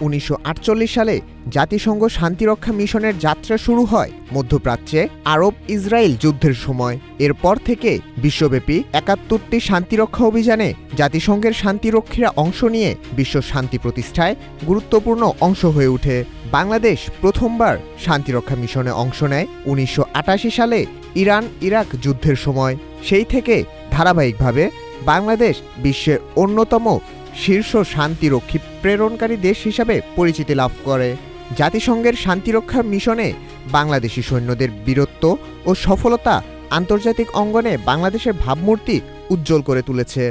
1948 সালে জাতিসংঘ শান্তিরক্ষা মিশনের যাত্রা শুরু হয় মধ্যপ্রাচ্যে আরব ইসরায়েল যুদ্ধের সময়। এরপর থেকে বিশ্বব্যাপী ৭১টি শান্তিরক্ষা অভিযানে জাতিসংঘের শান্তিরক্ষীরা অংশ নিয়ে বিশ্ব শান্তি প্রতিষ্ঠায় গুরুত্বপূর্ণ অংশ হয়ে ওঠে। বাংলাদেশ প্রথমবার শান্তিরক্ষা মিশনে অংশ নেয় ১৯৮৮ সালে ইরান ইরাক যুদ্ধের সময়। সেই থেকে ধারাবাহিকভাবে বাংলাদেশ বিশ্বের অন্যতম শীর্ষ শান্তিরক্ষী প্রেরণকারী দেশ হিসাবে পরিচিতি লাভ করে। জাতিসংঘের শান্তিরক্ষা মিশনে বাংলাদেশি সৈন্যদের বীরত্ব ও সফলতা আন্তর্জাতিক অঙ্গনে বাংলাদেশের ভাবমূর্তি উজ্জ্বল করে তুলেছে,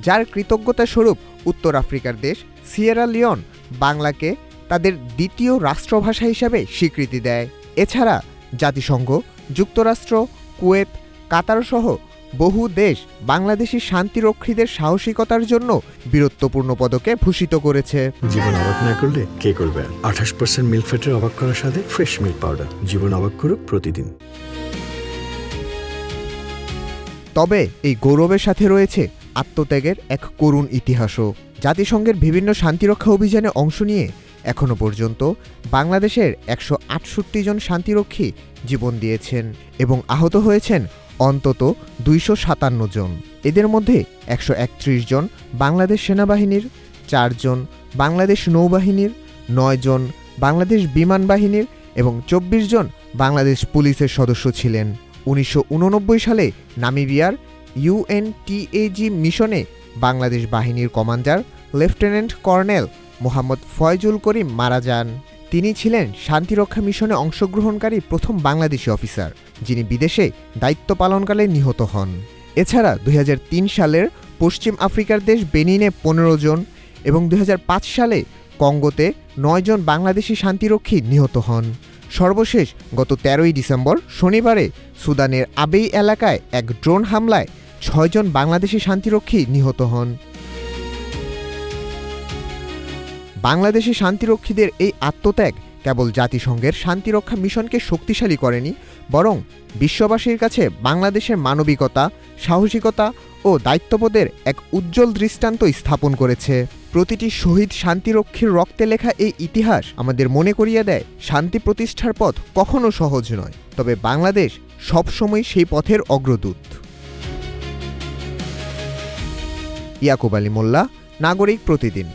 যার কৃতজ্ঞতা স্বরূপ উত্তর আফ্রিকার দেশ সিয়েরা লিওন বাংলাকে তাদের দ্বিতীয় রাষ্ট্রভাষা হিসাবে স্বীকৃতি দেয়। এছাড়া জাতিসংঘ, যুক্তরাষ্ট্র, কুয়েত, কাতারসহ বহু দেশ বাংলাদেশি শান্তিরক্ষীদের সাহসিকতার জন্য বীরত্বপূর্ণ পদকে ভূষিত করেছে। জীবন অবাক না করলে কে করবে? 28% মিল্ক ফ্যাটের অবাক করার সাথে ফ্রেশ মিল্ক পাউডার। জীবন অবাক করুক প্রতিদিন। তবে এই গৌরবের সাথে রয়েছে আত্মত্যাগের এক করুণ ইতিহাসও। জাতিসংঘের বিভিন্ন শান্তিরক্ষা অভিযানে অংশ নিয়ে এখনও পর্যন্ত বাংলাদেশের ১৬৮ জন শান্তিরক্ষী জীবন দিয়েছেন এবং আহত হয়েছেন অন্তত ২৫৭ জন। এদের মধ্যে ১৩১ জন বাংলাদেশ সেনাবাহিনীর, ৪ জন বাংলাদেশ নৌবাহিনীর, ৯ জন বাংলাদেশ বিমান বাহিনীর এবং ২৪ জন বাংলাদেশ পুলিশের সদস্য ছিলেন। ১৯৮৯ সালে নামিবিয়ার UNTAG মিশনে বাংলাদেশ বাহিনীর commander lieutenant colonel Mohammad Faizul Karim মারা যান। তিনি ছিলেন শান্তিরক্ষা মিশনে অংশগ্রহণকারী প্রথম বাংলাদেশি অফিসার, যিনি বিদেশে দায়িত্ব পালনকালে নিহত হন। এছাড়া ২০০৩ সালের পশ্চিম আফ্রিকার দেশ বেনিনে ১৫ জন এবং ২০০৫ সালে কঙ্গোতে ৯ জন বাংলাদেশি শান্তিরক্ষী নিহত হন। সর্বশেষ গত ১৩ই ডিসেম্বর শনিবারে সুদানের আবেই এলাকায় এক ড্রোন হামলায় ৬ জন বাংলাদেশি শান্তিরক্ষী নিহত হন। বাংলাদেশি শান্তিরক্ষীদের এই আত্মত্যাগ কেবল জাতিসংঘের শান্তিরক্ষা মিশনকে শক্তিশালী করেনি, বরং বিশ্ববাসীর কাছে বাংলাদেশের মানবিকতা, সাহসিকতা ও দায়িত্ববোধের এক উজ্জ্বল দৃষ্টান্ত স্থাপন করেছে। প্রতিটি শহীদ শান্তিরক্ষীর রক্তে লেখা এই ইতিহাস আমাদের মনে করিয়ে দেয়, শান্তি প্রতিষ্ঠার পথ কখনো সহজ নয়, তবে বাংলাদেশ সবসময় সেই পথের অগ্রদূত। ইয়াকুব আলী মোল্লা, নাগরিক প্রতিদিন।